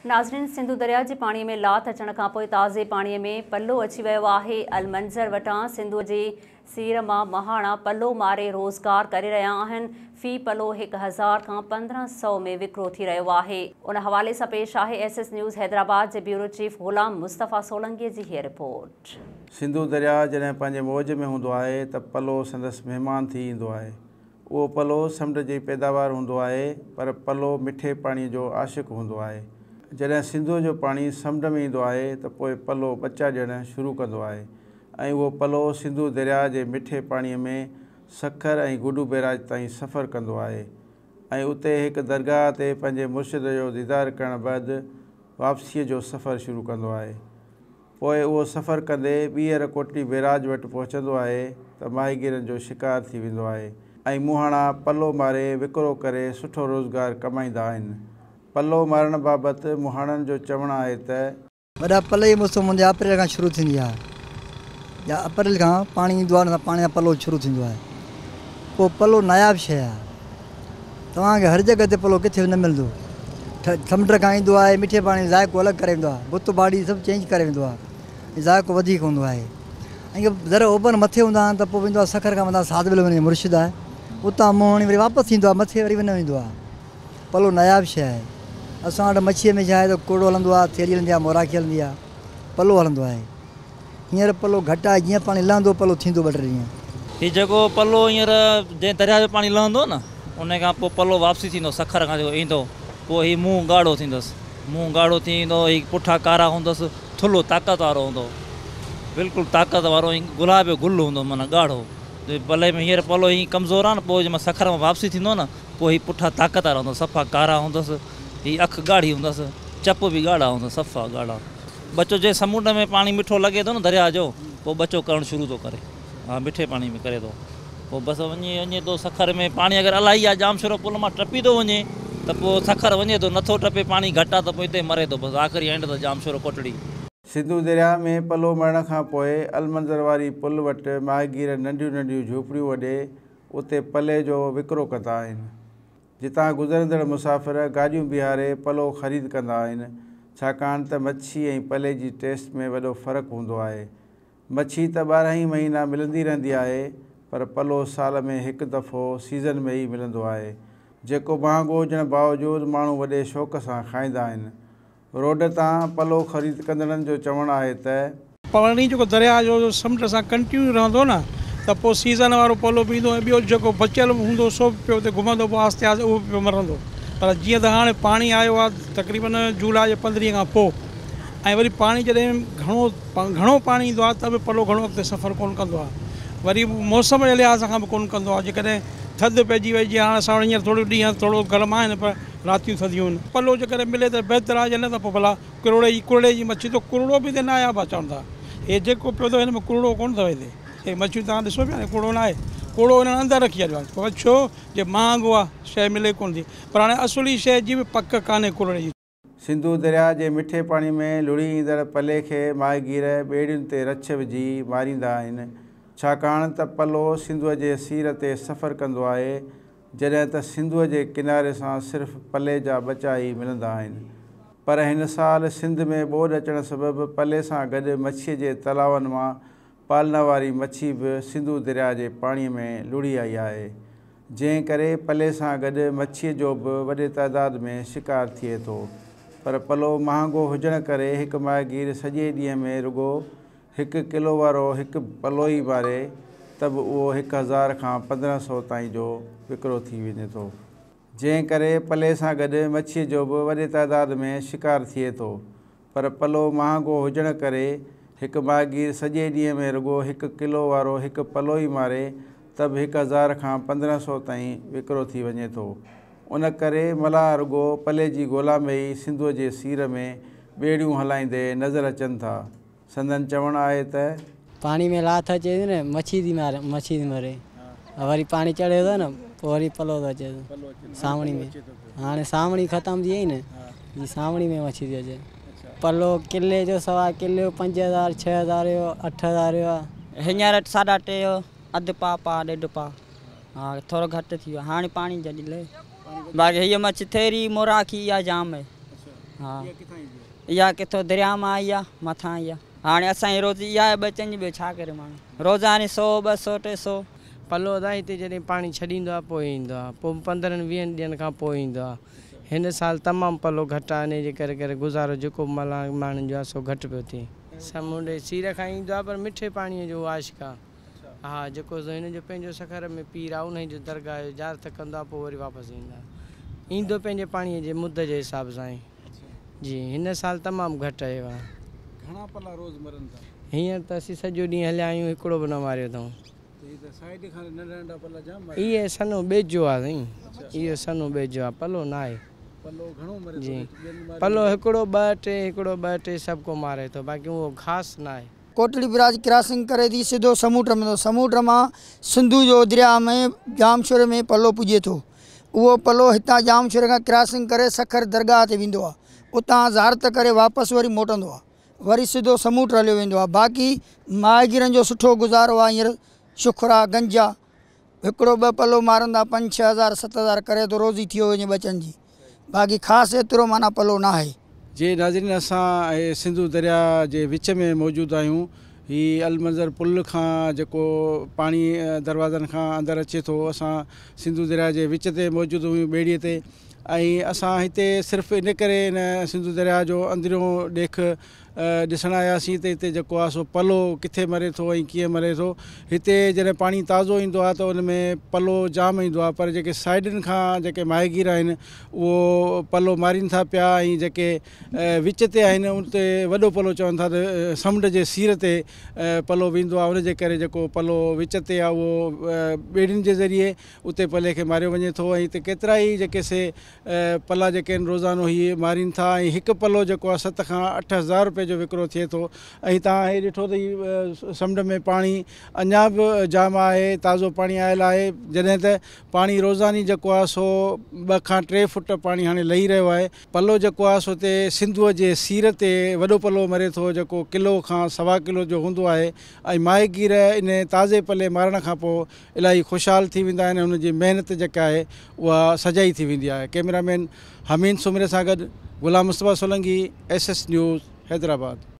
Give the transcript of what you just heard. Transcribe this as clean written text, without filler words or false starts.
नाज़रीन, सिंधु दरिया जे पाणीअ में लाथ अचण खां पोइ ताज़े पाणीअ में पल्लो अची वियो आहे। अलमंज़र वटां सिंधु जे सीर मां महाणा पल्लो मारे रोज़गार करे रहिया आहिनि। फ़ी पल्लो 1000 खां 1500 में विकिरो थी रहियो आहे। उन हवाले सां पेश आहे SS न्यूज़ हैदराबाद जे ब्यूरो चीफ ग़ुलाम मुस्तफ़ा सोलंकीअ जी हीअ रिपोर्ट। सिंधु दरिया जॾहिं पंहिंजे मौज में हूंदो आहे त पल्लो संदसि महिमान थी ईंदो आहे। उहो पल्लो समुंड जी पैदावार हूंदो आहे, पर पल्लो मिठे पाणीअ जो आशिक़ हूंदो आहे। जॾहिं सिंधु जो पाणी समुंड में ईंदो आहे त पोइ पल्लो ॿचा ॾियणु शुरू कंदो आहे ऐं उहो पल्लो सिंधु दरिया जे मिठे पाणीअ में सखर ऐं गुडू बैराज ताईं सफ़रु कंदो आहे ऐं उते हिकु दरगाह ते पंहिंजे मुर्शिद जो दीदार करण बैदि वापसीअ जो सफ़रु शुरू कंदो आहे। पोइ उहो सफ़रु कंदे ॿीहर कोटली बैराज वटि पहुचंदो आहे त माहीगीरनि जो शिकार थी वेंदो आहे ऐं मुहाणा पल्लो मारे विकिरो करे सुठो रोज़गार कमाईंदा आहिनि। पल्लो मारण बाबति मुहाणनि जो चवणु आहे त वॾा पल्ले जी मौसम मुंहिंजे अप्रैल खां शुरू थींदी आहे या अप्रैल खां पाणी ईंदो आहे, पाणी जो पल्लो शुरू थींदो आहे। पोइ पल्लो नायाबु शइ आहे, तव्हांखे हर जॻह ते पल्लो किथे न मिलंदो। समुंड खां ईंदो आहे, मिठे पाणी ज़ाइक़ो अलॻि करे वेंदो आहे, बुत बाड़ी सभु चेंज करे वेंदो आहे, ज़ाइक़ो वधीक हूंदो आहे। ऐं ज़रा ओभर मथे हूंदा आहिनि त पोइ वेंदो आहे सखर खां मथां साधविल वञे मुर्शिद आहे, उतां मोहणी वरी वापसि ईंदो आहे, मथे वरी न वेंदो आहे। पल्लो नायाबु शइ आहे। असां वटि मच्छीअ में छा आहे त कोड़ो हलंदो आहे, थेली हलंदी आहे, मोराखी हलंदी आहे, पल्लो हलंदो आहे। हींअर पल्लो घटि आहे, जीअं पाणी लहंदो पल्लो थींदो 2-3 ॾींहं। हीउ जेको पल्लो हींअर जंहिं दरिया जो पाणी लहंदो न, उन खां पोइ पल्लो वापसी थींदो, सखर खां जेको ईंदो, पोइ हीउ मुंहुं ॻाढ़ो थींदुसि, मुंहुं ॻाढ़ो थींदो, हीउ पुठा कारा हूंदसि, थुल्हो ताक़त वारो हूंदो, बिल्कुलु ताक़त वारो गुलाब जो गुल हूंदो, माना ॻाढ़ो। पल्ले में हींअर पल्लो हीअं कमज़ोर आहे न, पोइ जंहिंमहिल सखर में वापसी थींदो न, पोइ हीउ पुठा ताक़त वारा हूंदो, सफ़ा कारा हूंदसि, हीअ अखि ॻाढ़ी हूंदसि, चप बि ॻाढ़ा हूंदसि, सफ़ा ॻाढ़ा। बचो जे समुंड में पाणी मिठो लॻे थो न दरिया जो, पोइ बचो करणु शुरू थो करे, हा मिठे पाणी में करे थो, पोइ बसि वञे थो सखर में। पाणी अगरि इलाही आहे, जाम शुरू पुल मां टपी थो वञे त पोइ सखर वञे थो, नथो टपे, पाणी घटि आहे त पोइ हिते मरे थो, बसि आख़िरी एंड त जाम शुरू कोटड़ी। सिंधु दरिया में पल्लो मरण खां पोइ अलमंज़र वारी पुल वटि माहीगीर नंढियूं नंढियूं झोपड़ियूं वॾे उते पल्ले जो विकिरो कंदा आहिनि। जितां गुज़रंदड़ मुसाफ़िर गाॾियूं बीहारे पल्लो ख़रीद कंदा आहिनि, छाकाणि त मच्छी ऐं पल्ले जी टेस्ट में वॾो फ़र्क़ु हूंदो आहे। मच्छी त 12 ई महीना मिलंदी रहंदी आहे, पर पल्लो साल में हिकु दफ़ो सीज़न में ई मिलंदो आहे, जेको महांगो हुजण बावजूदि माण्हू वॾे शौक़ सां खाईंदा आहिनि। रोड तां पल्लो ख़रीद कंदड़नि जो चवणु आहे त पाणी जेको दरिया जो समुंड सां कंटिन्यू रहंदो न, त पोइ सीज़न वारो पल्लो बि ईंदो ऐं ॿियो जेको बचियल हूंदो सो बि पियो उते घुमंदो, पोइ आस्ते आस्ते उहो पियो मरंदो। पर जीअं त हाणे पाणी आयो आहे तक़रीबन जुलाई जे 15 खां पोइ, ऐं वरी पाणी जॾहिं घणो पाणी ईंदो आहे त बि पल्लो घणो अॻिते सफ़र कोन कंदो आहे। वरी मौसम जे लिहाज़ खां बि कोन कंदो आहे। जेकॾहिं थधि पइजी वई, जीअं हाणे असां वटि हींअर थोरो ॾींहं थोरो गर्म आहिनि, पर रातियूं थधियूं आहिनि। पल्लो जेकॾहिं मिले त बहितरु आहे, न त पोइ भला कुरड़े जी मच्छी, त कुरड़ो बि हिते न आया बि चवनि था। हे जेको पियो अथव हिन में कुरड़ो कोन अथव हिते, हे मच्छियूं तव्हां ॾिसो पिया, कुरड़ो न आहे, कुरड़ो हिननि अंदरि रखी छॾियो आहे। पोइ छो जे महांगो आहे, शइ मिले कोन थी, पर हाणे असुली शइ जी बि पक कान्हे कुरड़े जी। सिंधु दरिया जे मिठे पाणी में लुड़ी ईंदड़ पल्ले खे माहीगीर ॿेड़ियुनि ते रछ विझी मारींदा आहिनि, छाकाणि त पल्लो सिंधुअ जे सीर ते सफ़रु कंदो आहे, जॾहिं त सिंधुअ जे किनारे सां सिर्फ़ु पल्ले जा ॿचा ई मिलंदा आहिनि। पर हिन साल सिंध में ॿोॾि अचण सबबि पल्ले सां गॾु मच्छीअ जे तलावनि मां पालना वारी मच्छी बि सिंधु दरिया जे पाणीअ में लुड़ी आई आहे, जंहिं करे पल्ले सां गॾु मच्छीअ जो बि वॾे तइदाद में शिकार थिए थो। पर पल्लो महांगो हुजण करे हिकु माहीगीर सॼे ॾींहं में रुॻो 1 किलो वारो हिकु पल्लो ई मारे त बि उहो 1000 खां 1500 ताईं जो विकिरो थी वञे थो, जंहिं करे पल्ले सां गॾु मच्छीअ जो बि वॾे तइदाद में शिकार थिए थो। पर पल्लो महांगो हुजण करे हिकु माहीगीर सॼे ॾींहं में रुॻो 1 किलो वारो हिकु पल्लो ई मारे त बि 1000 खां 1500 ताईं विकिरो थी वञे थो। उन करे मलाह रुॻो पल्ले जी ॻोल्हा में ई सिंधुअ जे सीर में ॿेड़ियूं हलाईंदे नज़र अचनि था। संदन चवणु आहे त पानी में लाथ अचे थी न, मच्छी थी मरे, वरी पाणी चढ़े थो न, पोइ वरी पल्लो थो अचे सावणी में। हाणे सावणी ख़तमु थी वई न, हीअ सावणी में मच्छी थी अचे। पल्लो किले जो 1.25 किले 5000 6000 जो 8000 जो आहे, हींअर 3.5 जो, अधु पा 1.5 पा, हा थोरो घटि थी वियो हाणे पाणी जॾहिं लहे। बाक़ी हीअ मच्छी थेरी मोराखी इहा जाम आहे, हाँ इहा किथां ईंदी आहे? इहा किथों दरिया मां आई आहे मथां आई आहे हाणे असांजी रोज़ी इहा आहे बचनि जी ॿियो छा करे माण्हू रोज़ानी 100 200 300 पलो त हिते जॾहिं पाणी छॾींदो आहे पोइ ईंदो आहे पोइ 15-20 ॾींहंनि खां पोइ ईंदो आहे हिन साल तमामु पलो घटि आहे इन जे करे गुज़ारो जेको माण्हुनि जो आहे सो घटि पियो थिए समुंड सीर खां ईंदो आहे पर मिठे पाणीअ जो आशिक़ आहे हा जेको हिन जो पंहिंजो सखर में पीर आहे उन जो दरगाह जो ज़्यारत कंदो आहे पोइ वरी वापसि ईंदो पंहिंजे पाणीअ जे मुद जे हिसाब सां ई जी हिन साल तमामु घटि आयो आहे घणा पला रोज़ मरनि था? हींअर त असीं सॼो ॾींहुं हलिया आहियूं हिकिड़ो बि न मारियो अथऊं साइड खां नंढा नंढा पला जाम इहे सनो बेजो आहे साईं इहो सनो बेजो आहे पलो न आहे पलो घणो मरे जी पलो हिकिड़ो ॿ टे सभु को मारे थो बाक़ी उहो ख़ासि न आहे कोटड़ी ब्राज क्रॉसिंग करे थी सीधो समुंड में समुंड मां सिंधु जो दरिया में जामशोर में पलो पुॼे थो उहो पलो हितां जामशोर खां क्रॉसिंग करे सखर दरगाह ते वेंदो आहे उतां ज़ारत करे वापसि वरी मोटंदो आहे वरी सिधो समुंड हलियो वेंदो आहे बाक़ी माहिगीरनि जो सुठो गुज़ारो आहे हींअर शुखुर आहे गंज आहे हिकिड़ो ॿ पलो मारंदा 5-6 हज़ार 7 हज़ार करे थो रोज़ी थी वञे बचनि जी बाक़ी ख़ासि एतिरो माना पलो न आहे जे नाज़रीन असां सिंधु दरिया जे विच में मौजूदु आहियूं हीअ अलमंज़र पुल खां जेको पाणी दरवाज़नि खां अंदरि अचे थो असां सिंधु दरिया जे विच ते मौजूदु हुयूं ॿेड़ीअ ते ऐं असां हिते सिर्फ़ु इन करे इन सिंधु दरिया जो अंदरियों ॾेख ॾिसणु आयासीं त हिते जेको आहे सो पलो किथे मरे थो ऐं कीअं मरे थो हिते जॾहिं पाणी ताज़ो ईंदो आहे त उन में पलो जाम ईंदो आहे पर जेके साइडनि खां जेके माहिगीर आहिनि उहो पलो मारीनि था पिया ऐं जेके विच ते आहिनि उते वॾो पलो चवनि था त समुंड जे सीर ते पलो वेंदो आहे उनजे करे जेको पलो विच ते आहे उहो ॿेड़ियुनि जे ज़रिए उते पले खे मारियो वञे थो ऐं हिते केतिरा ई जेके से पला जेके आहिनि रोज़ानो हीअ मारीनि था ऐं हिकु पलो जेको आहे 7 खां 8 हज़ार रुपए जो विकिरो थिए थो ऐं तव्हां हे ॾिठो त हीअ समुंड में पाणी अञा बि जाम आहे ताज़ो पाणी आयल आहे जॾहिं त पाणी रोज़ानी जेको आहे सो 2 खां 3 फुट पाणी हाणे लही रहियो आहे पलो जेको आहे सो हिते सिंधूअ जे सीर ते वॾो पलो मरे थो जेको किलो खां 1.25 किलो जो हूंदो आहे ऐं माहिगीर इन ताज़े पले मारण खां पोइ इलाही ख़ुशहाल थी वेंदा आहिनि उनजी महिनत जेका आहे उहा सजाई थी वेंदी आहे कैमरामैन हमीद सुमरे सां गॾु गुलाम मुस्तफ़ा सोलंकी SS न्यूज़ हैदराबाद।